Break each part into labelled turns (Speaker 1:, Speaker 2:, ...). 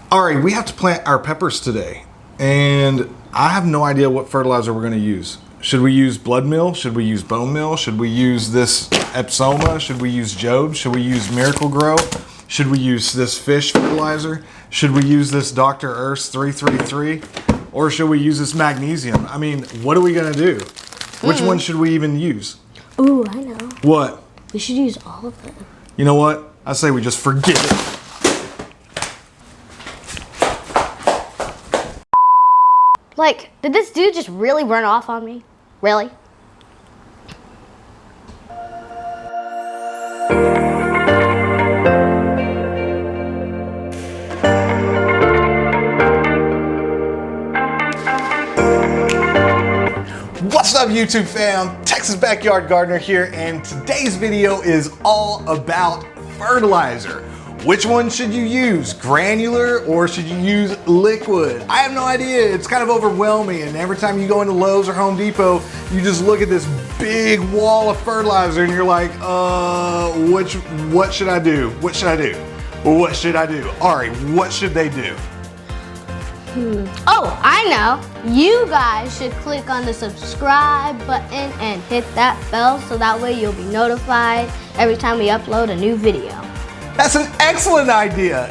Speaker 1: All right, we have to plant our peppers today, and I have no idea what fertilizer we're going to use. Should we use blood meal? Should we use bone meal? Should we use this Epsoma? Should we use Job's? Should we use Miracle Grow? Should we use this fish fertilizer? Should we use this Dr. Earth's 333? Or should we use this magnesium? I mean, what are we going to do? Which one should we even use?
Speaker 2: Ooh, I know.
Speaker 1: What?
Speaker 2: We should use all of them.
Speaker 1: You know what? I say we just forget it.
Speaker 2: Like, did this dude just really run off on me? Really?
Speaker 1: What's up, YouTube fam? Texas Backyard Gardener here, and today's video is all about fertilizer. Which one should you use, granular or should you use liquid? I have no idea. It's kind of overwhelming, and every time you go into Lowe's or Home Depot, you just look at this big wall of fertilizer and you're like, what should I do? What should I do? What should I do? Ari, what should they do?
Speaker 2: Oh, I know. You guys should click on the subscribe button and hit that bell so that way you'll be notified every time we upload a new video.
Speaker 1: That's an excellent idea.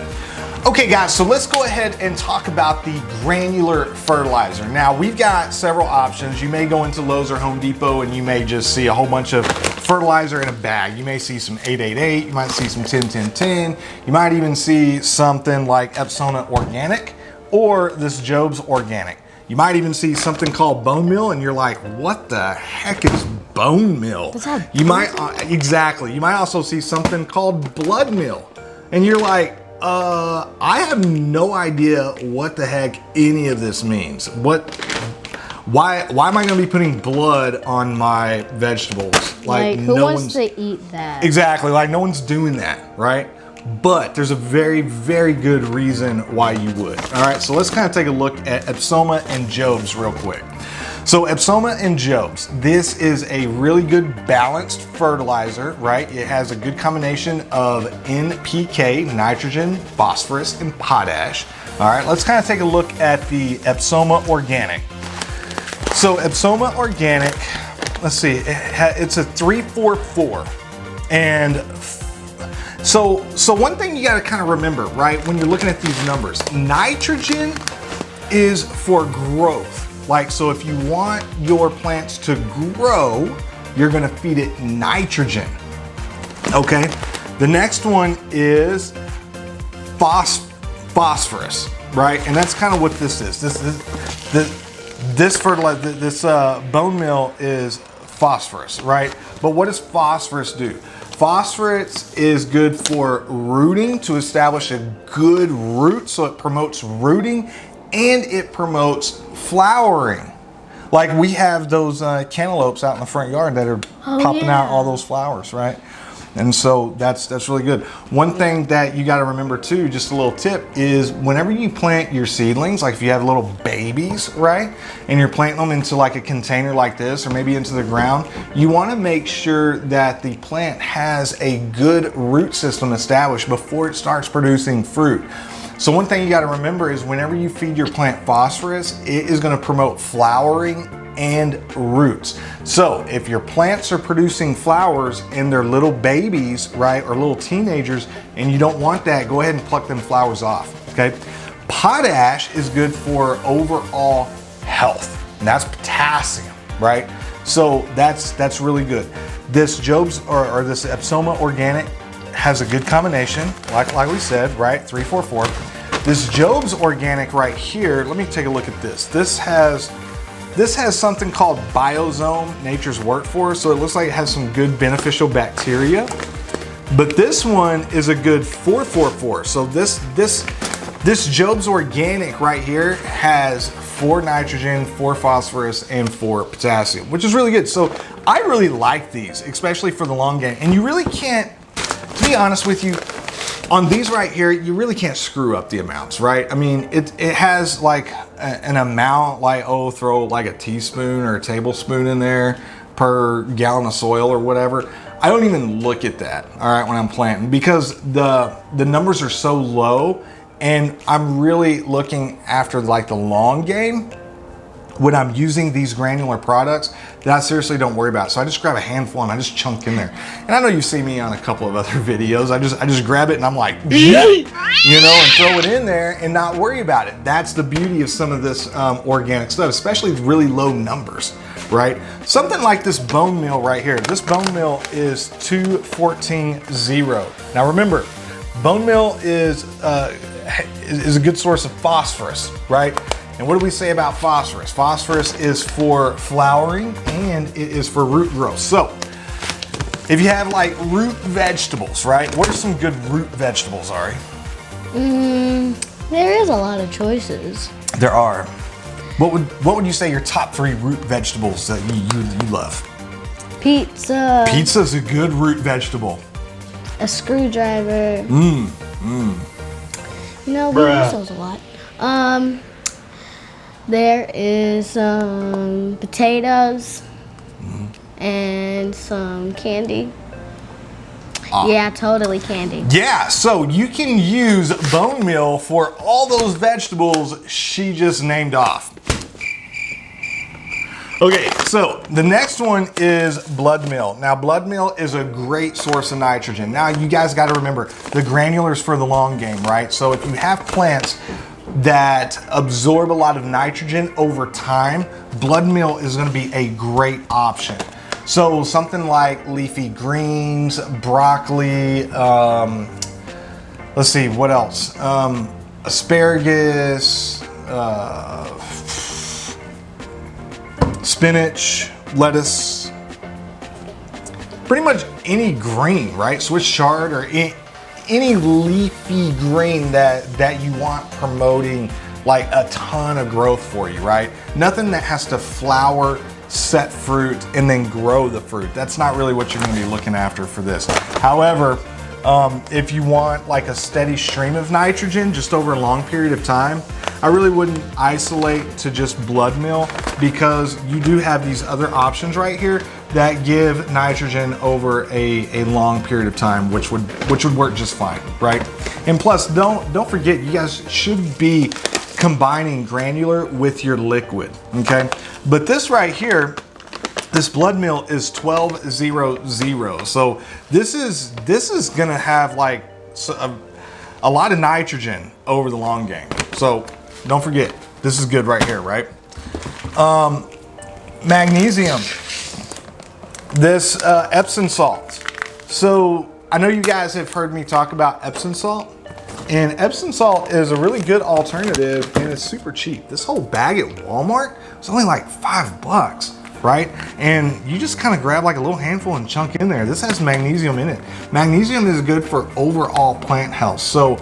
Speaker 1: Okay guys, so let's go ahead and talk about the granular fertilizer. Now we've got several options. You may go into Lowe's or Home Depot and you may just see a whole bunch of fertilizer in a bag. You may see some 888, you might see some 10-10-10, you might even see something like Epsoma Organic or this Job's Organic. You might even see something called bone meal and you're like, what the heck is bone meal? You might, exactly. You might also see something called blood meal. And you're like, I have no idea what the heck any of this means. Why am I gonna be putting blood on my vegetables?
Speaker 2: Like who wants to eat that?
Speaker 1: Exactly, like no one's doing that, right? But there's a very, very good reason why you would. All right, so let's kind of take a look at Epsoma and Job's real quick. So Epsoma and Job's, this is a really good balanced fertilizer, right? It has a good combination of NPK, nitrogen, phosphorus, and potash. All right, let's kind of take a look at the Epsoma Organic. So Epsoma Organic, let's see, it's a 344. And so one thing you gotta kind of remember, right, when you're looking at these numbers, nitrogen is for growth. Like, so if you want your plants to grow, you're gonna feed it nitrogen, okay? The next one is phosphorus, right? And that's kind of what this is. This fertilizer, this bone meal is phosphorus, right? But what does phosphorus do? Phosphorus is good for rooting, to establish a good root, so it promotes rooting and it promotes flowering. Like we have those cantaloupes out in the front yard that are popping out all those flowers, right? And so that's really good. One thing that you got to remember too, just a little tip, is whenever you plant your seedlings, like if you have little babies, right, and you're planting them into like a container like this or maybe into the ground, you want to make sure that the plant has a good root system established before it starts producing fruit. So one thing you got to remember is whenever you feed your plant phosphorus, it is going to promote flowering and roots. So if your plants are producing flowers and they're little babies, right, or little teenagers, and you don't want that, go ahead and pluck them flowers off, okay? Potash is good for overall health, and that's potassium, right? So that's really good. This Job's or this Epsoma Organic has a good combination, like we said, right, 344. This Job's Organic right here, let me take a look at this. This has something called Biosome, nature's workforce, so it looks like it has some good beneficial bacteria. But this one is a good 444. So this Job's Organic right here has 4 nitrogen, 4 phosphorus, and 4 potassium, which is really good. So I really like these, especially for the long game. And you really can't, to be honest with you, on these right here, you really can't screw up the amounts, right? I mean, it has like an amount, like, throw like a teaspoon or a tablespoon in there per gallon of soil or whatever. I don't even look at that, all right, when I'm planting, because the numbers are so low And I'm really looking after like the long game when I'm using these granular products that I seriously don't worry about. So I just grab a handful and I just chunk in there. And I know you see me on a couple of other videos. I just grab it and I'm like, you know, and throw it in there and not worry about it. That's the beauty of some of this organic stuff, especially really low numbers, right? Something like this bone meal right here. This bone meal is 214-0. Now remember, bone meal is a good source of phosphorus, right? And what do we say about phosphorus? Phosphorus is for flowering and it is for root growth. So if you have like root vegetables, right? What are some good root vegetables, Ari?
Speaker 2: There is a lot of choices.
Speaker 1: There are. What would you say your top 3 root vegetables that you love?
Speaker 2: Pizza.
Speaker 1: Pizza's a good root vegetable.
Speaker 2: A screwdriver. You know, we use those a lot. There is some potatoes and some candy. Yeah, totally candy.
Speaker 1: Yeah, so you can use bone meal for all those vegetables she just named off. Okay, so the next one is blood meal. Now, blood meal is a great source of nitrogen. Now, you guys got to remember, the granulars for the long game, right? So if you have plants that absorb a lot of nitrogen over time, blood meal is going to be a great option. So something like leafy greens, broccoli, let's see, what else? Asparagus, spinach, lettuce, pretty much any green, right? Swiss chard or any leafy green that you want promoting like a ton of growth for you, right? Nothing that has to flower, set fruit, and then grow the fruit. That's not really what you're gonna be looking after for this. However, if you want like a steady stream of nitrogen just over a long period of time, I really wouldn't isolate to just blood meal, because you do have these other options right here that give nitrogen over a long period of time, which would work just fine, right? And plus, don't forget, you guys should be combining granular with your liquid, okay? But this right here, this blood meal is 12-0-0. So this is gonna have like a lot of nitrogen over the long game. So don't forget, this is good right here, right? Magnesium. This Epsom salt. So I know you guys have heard me talk about Epsom salt, and Epsom salt is a really good alternative and it's super cheap. This whole bag at Walmart is only like $5, right? And you just kind of grab like a little handful and chunk in there. This has magnesium in it. Magnesium is good for overall plant health. So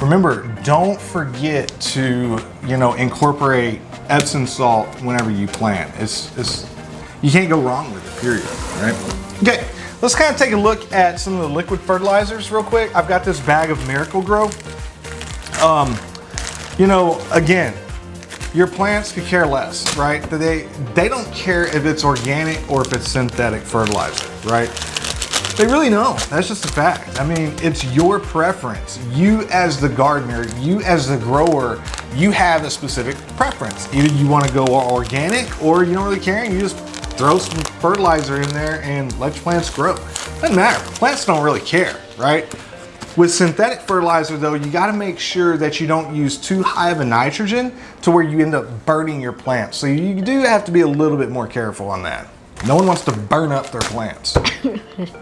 Speaker 1: remember, don't forget to, you know, incorporate Epsom salt whenever you plant. It's you can't go wrong with it, period, right? Okay, let's kind of take a look at some of the liquid fertilizers real quick. I've got this bag of Miracle Grow. You know, again, your plants could care less, right? They don't care if it's organic or if it's synthetic fertilizer, right? They really don't. That's just a fact. I mean, it's your preference. You as the gardener, you as the grower, you have a specific preference. Either you want to go organic or you don't really care and you just throw some fertilizer in there and let your plants grow. Doesn't matter. Plants don't really care, right? With synthetic fertilizer though, you got to make sure that you don't use too high of a nitrogen to where you end up burning your plants. So you do have to be a little bit more careful on that. No one wants to burn up their plants, all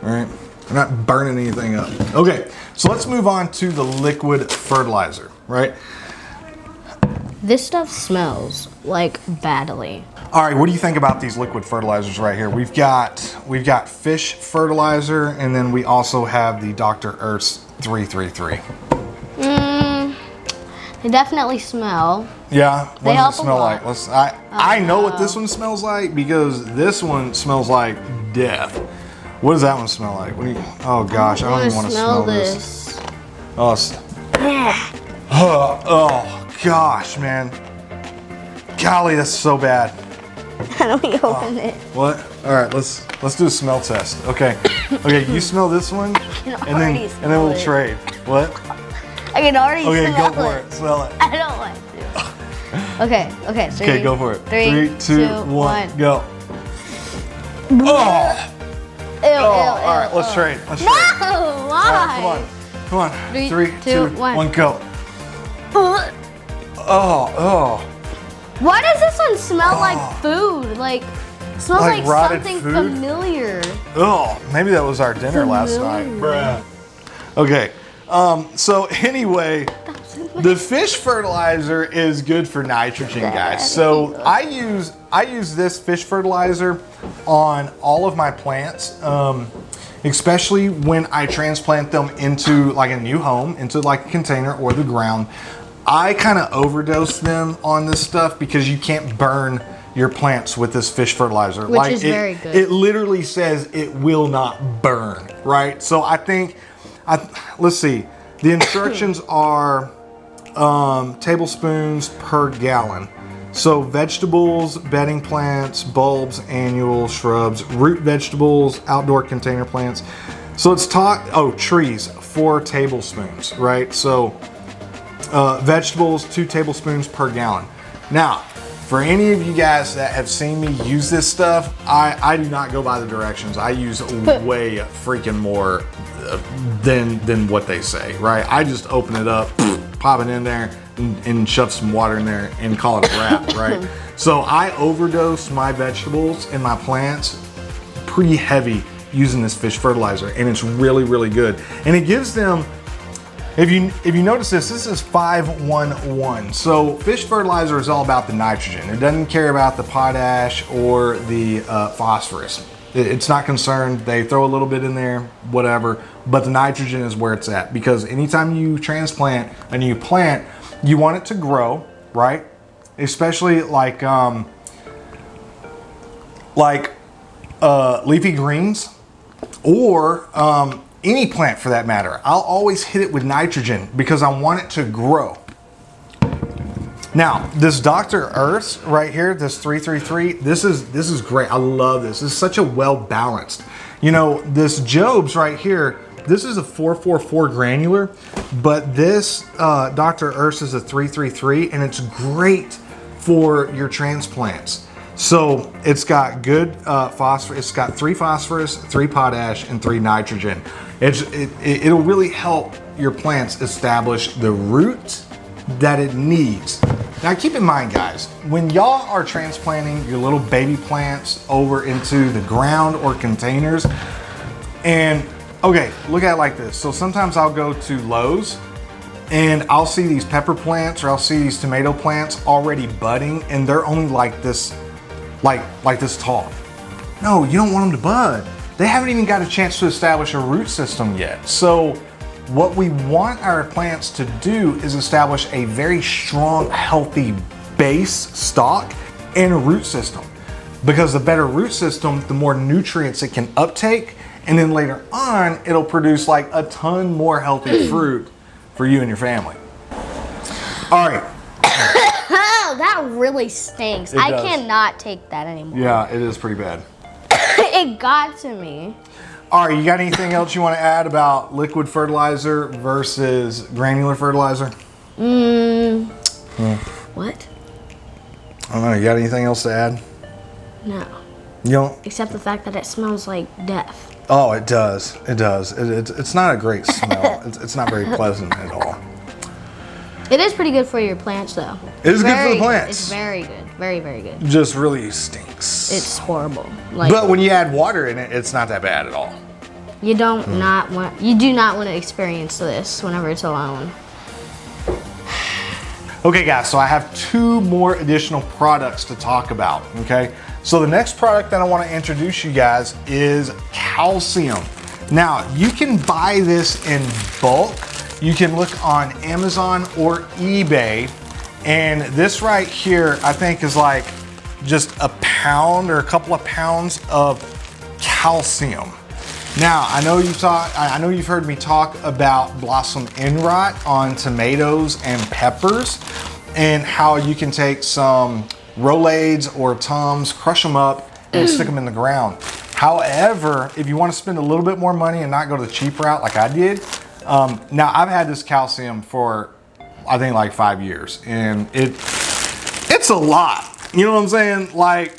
Speaker 1: right? They're not burning anything up. Okay, so let's move on to the liquid fertilizer, right?
Speaker 2: This stuff smells like badly.
Speaker 1: All right, what do you think about these liquid fertilizers right here? We've got fish fertilizer, and then we also have the Dr. Earth's 333.
Speaker 2: They definitely smell.
Speaker 1: Yeah, what does it smell like? I know what this
Speaker 2: know.
Speaker 1: one smells like because this one smells like death. What does that one smell like? Oh gosh, I don't even want to smell this. Oh, oh gosh, man. Golly, that's so bad.
Speaker 2: How do we open it?
Speaker 1: What? All right, let's do a smell test. Okay, okay, you smell this one, and then we'll trade. What?
Speaker 2: I I can already
Speaker 1: Okay,
Speaker 2: smell
Speaker 1: go for it. Smell it.
Speaker 2: I don't want to. Okay.
Speaker 1: Okay, go for it.
Speaker 2: 3, 2, 1.
Speaker 1: Go.
Speaker 2: Ew,
Speaker 1: All right, let's trade. Let's trade.
Speaker 2: No, why?
Speaker 1: All right, come on.
Speaker 2: 3,
Speaker 1: 3, 2, 1, go. Oh.
Speaker 2: Why does this one smell like food? Like, it smells
Speaker 1: Like
Speaker 2: like
Speaker 1: rotted
Speaker 2: something
Speaker 1: food?
Speaker 2: familiar.
Speaker 1: Oh, maybe that was our dinner last night. Bruh. Okay. So anyway, the fish fertilizer is good for nitrogen, guys. So I use this fish fertilizer on all of my plants, especially when I transplant them into like a new home, into like a container or the ground. I kind of overdose them on this stuff because you can't burn your plants with this fish fertilizer.
Speaker 2: Which is very good.
Speaker 1: It literally says it will not burn, right? So I think, let's see, the instructions are tablespoons per gallon. So vegetables, bedding plants, bulbs, annual, shrubs, root vegetables, outdoor container plants. So it's trees, 4 tablespoons, right? So vegetables, 2 tablespoons per gallon. Now, for any of you guys that have seen me use this stuff, I do not go by the directions. I use way freaking more than what they say, right? I just open it up, pop it in there, and shove some water in there and call it a wrap, right? So I overdose my vegetables and my plants pretty heavy using this fish fertilizer, and it's really, really good. And it gives them, if you notice this is 5-1-1. So fish fertilizer is all about the nitrogen. It doesn't care about the potash or the phosphorus. It's not concerned. They throw a little bit in there, whatever, but the nitrogen is where it's at, because anytime you transplant a new plant, you want it to grow, right? Especially like leafy greens or any plant for that matter. I'll always hit it with nitrogen because I want it to grow. Now, this Dr. Earth right here, this 333, this is great. I love this. This is such a well-balanced. You know, this Job's right here, this is a 444 granular, but this Dr. Earth is a 333, and it's great for your transplants. So it's got good phosphorus. It's got 3 phosphorus, 3 potash, and 3 nitrogen. It'll really help your plants establish the root that it needs. Now keep in mind, guys, when y'all are transplanting your little baby plants over into the ground or containers, and okay, look at it like this. So sometimes I'll go to Lowe's and I'll see these pepper plants or I'll see these tomato plants already budding, and they're only like this, like this tall. No, you don't want them to bud. They haven't even got a chance to establish a root system yet. So what we want our plants to do is establish a very strong, healthy base stock and a root system. Because the better root system, the more nutrients it can uptake, and then later on, it'll produce like a ton more healthy fruit for you and your family. All right.
Speaker 2: Oh, that really stinks. I
Speaker 1: does.
Speaker 2: cannot take that anymore.
Speaker 1: Yeah, it is pretty bad.
Speaker 2: It got to me.
Speaker 1: All right, you got anything else you want to add about liquid fertilizer versus granular fertilizer?
Speaker 2: What?
Speaker 1: I don't know, you got anything else to add?
Speaker 2: No.
Speaker 1: You don't?
Speaker 2: Except the fact that it smells like death.
Speaker 1: Oh, it does. It does. It's not a great smell. It's not very pleasant at all.
Speaker 2: It is pretty good for your plants, though.
Speaker 1: It is good for the plants.
Speaker 2: It's very good. Very, very good.
Speaker 1: Just really stinks.
Speaker 2: It's horrible. Like,
Speaker 1: But when you add water in it, it's not that bad at all.
Speaker 2: you do not want to experience this whenever it's alone.
Speaker 1: Okay guys, so I have 2 more additional products to talk about, okay? So the next product that I want to introduce you guys is calcium. Now, you can buy this in bulk. You can look on Amazon or eBay, and this right here, I think is like just a pound or a couple of pounds of calcium. Now, I know you've heard me talk about blossom end rot on tomatoes and peppers, and how you can take some Rolaids or Tums, crush them up, and stick them in the ground. However, if you want to spend a little bit more money and not go the cheap route like I did, Now I've had this calcium for, I think, like 5 years, and it's a lot. You know what I'm saying? Like,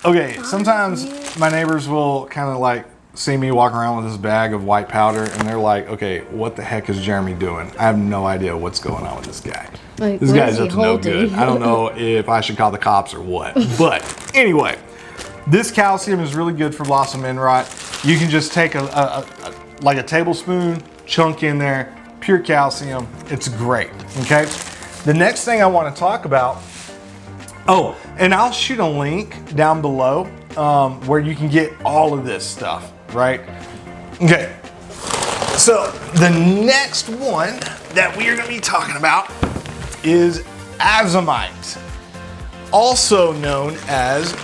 Speaker 1: okay, sometimes my neighbors will kind of like see me walk around with this bag of white powder, and they're like, okay, what the heck is Jeremy doing? I have no idea what's going on with this guy.
Speaker 2: Like,
Speaker 1: This guy's up to no good. I don't know if I should call the cops or what. But anyway, this calcium is really good for blossom end rot. You can just take like a tablespoon, chunk in there, pure calcium. It's great, okay? The next thing I want to talk about, oh, and I'll shoot a link down below where you can get all of this stuff, right? Okay, so the next one that we are going to be talking about is Azomite, also known as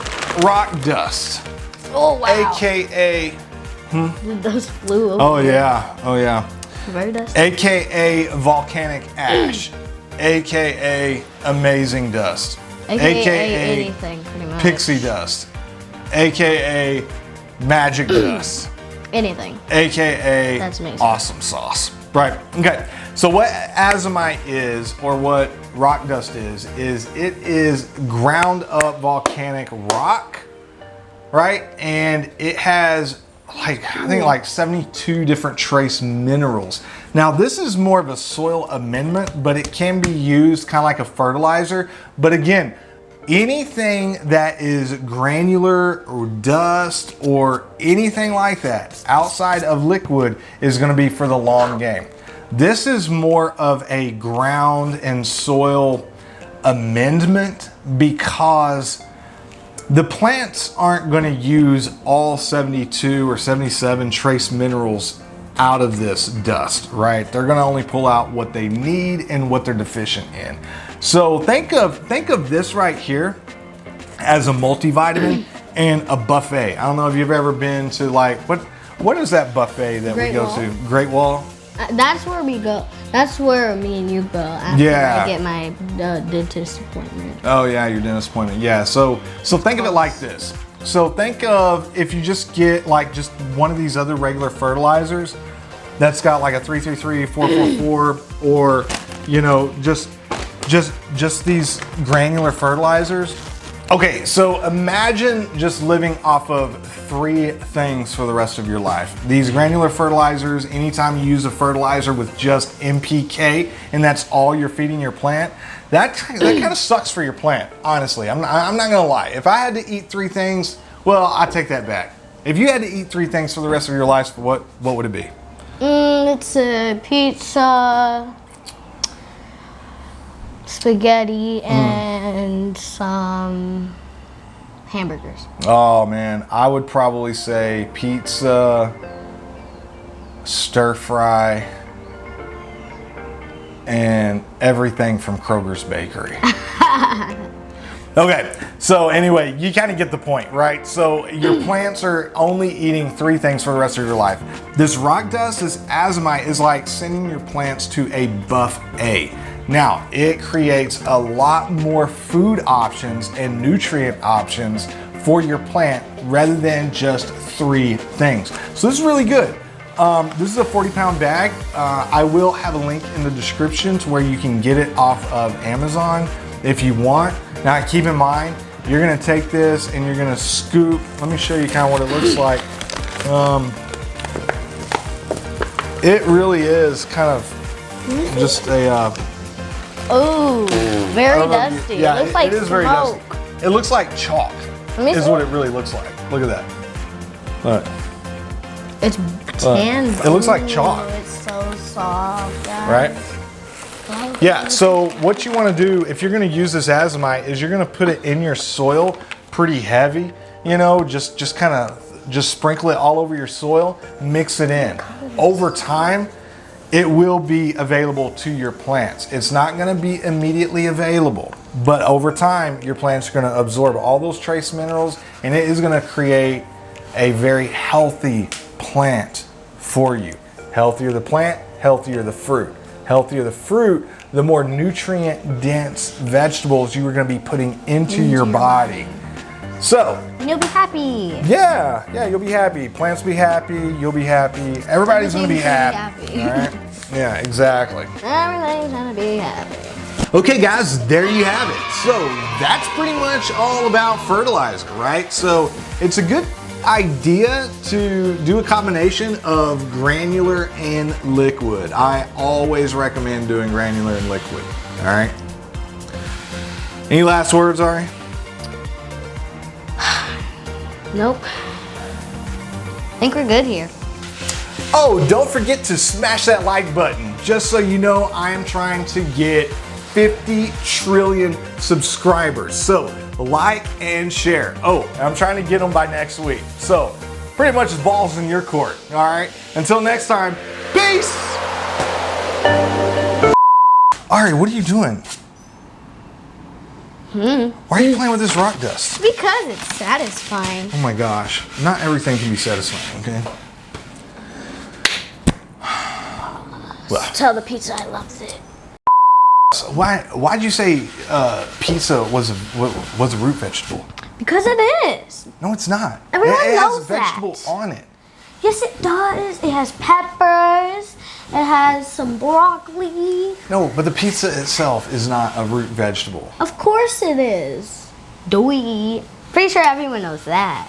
Speaker 1: rock dust.
Speaker 2: Oh, wow.
Speaker 1: AKA,
Speaker 2: The dust flew over.
Speaker 1: oh yeah.
Speaker 2: Very dusty.
Speaker 1: AKA volcanic ash, AKA amazing dust,
Speaker 2: AKA anything, pretty much.
Speaker 1: pixie dust, AKA magic dust,
Speaker 2: Anything.
Speaker 1: AKA
Speaker 2: That's amazing.
Speaker 1: awesome sauce. Right, okay. So what Azomite is, or what rock dust is it is ground up volcanic rock, right? And it has like, I think like 72 different trace minerals. Now this is more of a soil amendment, but it can be used kind of like a fertilizer. But again, anything that is granular or dust or anything like that outside of liquid is going to be for the long game. This is more of a ground and soil amendment because the plants aren't going to use all 72 or 77 trace minerals out of this dust, right? They're going to only pull out what they need and what they're deficient in. So think of this right here as a multivitamin and a buffet. I don't know if you've ever been to, like, what is that buffet that we go to? Great Wall?
Speaker 2: That's where we go. That's where me and you go after
Speaker 1: Yeah.
Speaker 2: I get my dentist appointment.
Speaker 1: Oh yeah, your dentist appointment. Yeah, so think of it like this. So think of if you just get like just one of these other regular fertilizers that's got like a 333, 444, or you know, just these granular fertilizers. Okay, so imagine just living off of 3 things for the rest of your life. These granular fertilizers, anytime you use a fertilizer with just NPK and that's all you're feeding your plant, that kind of sucks for your plant, honestly. I'm not gonna lie. If I had to eat 3 things, well, I take that back. If you had to eat 3 things for the rest of your life, what would it be?
Speaker 2: It's a pizza, spaghetti, and some hamburgers.
Speaker 1: Oh man, I would probably say pizza, stir fry, and everything from Kroger's Bakery. Okay, so anyway, you kind of get the point, right? So your plants are only eating 3 things for the rest of your life. This rock dust, this Azomite, is like sending your plants to a buffet. Now, it creates a lot more food options and nutrient options for your plant rather than just 3 things. So this is really good. This is a 40-pound bag. I will have a link in the description to where you can get it off of Amazon if you want. Now, keep in mind, you're gonna take this and you're gonna scoop. Let me show you kind of what it looks like. It really is kind of just a...
Speaker 2: Oh, very dusty.
Speaker 1: Yeah,
Speaker 2: it looks like
Speaker 1: it is very
Speaker 2: smoke.
Speaker 1: dusty. It looks like chalk, is what it really looks like. Look at that. Look.
Speaker 2: It's tan.
Speaker 1: It looks like chalk.
Speaker 2: Oh, it's so soft, guys.
Speaker 1: Right? Yeah, so what you want to do if you're going to use this Azomite is you're going to put it in your soil pretty heavy, you know, just sprinkle it all over your soil, mix it in. Over time, it will be available to your plants. It's not going to be immediately available, but over time, your plants are going to absorb all those trace minerals, and it is going to create a very healthy plant for you. Healthier the plant, healthier the fruit. Healthier the fruit, the more nutrient dense vegetables you are going to be putting into your body. So,
Speaker 2: you'll be happy.
Speaker 1: Yeah, you'll be happy. Plants be happy, you'll be happy. Everybody's going to be happy. All right? Yeah, exactly.
Speaker 2: Everything's gonna be happy.
Speaker 1: Okay guys, there you have it. So that's pretty much all about fertilizer, right? So it's a good idea to do a combination of granular and liquid. I always recommend doing granular and liquid, all right? Any last words, Ari?
Speaker 2: Nope. I think we're good here.
Speaker 1: Oh, don't forget to smash that like button. Just so you know, I am trying to get 50 trillion subscribers. So like and share. Oh, and I'm trying to get them by next week. So pretty much the ball's in your court. All right. Until next time, peace. Ari, what are you doing? Why are you playing with this rock dust?
Speaker 2: Because it's satisfying.
Speaker 1: Oh my gosh. Not everything can be satisfying, okay? Well,
Speaker 2: Tell the pizza I loved it.
Speaker 1: so why'd you say pizza was a root vegetable?
Speaker 2: Because it is.
Speaker 1: No, it's not.
Speaker 2: Everyone
Speaker 1: it has
Speaker 2: knows
Speaker 1: vegetable
Speaker 2: that.
Speaker 1: on it.
Speaker 2: Yes, it does. It has peppers. It has some broccoli.
Speaker 1: No, but the pizza itself is not a root vegetable.
Speaker 2: Of course it is. Doy. Pretty sure everyone knows that.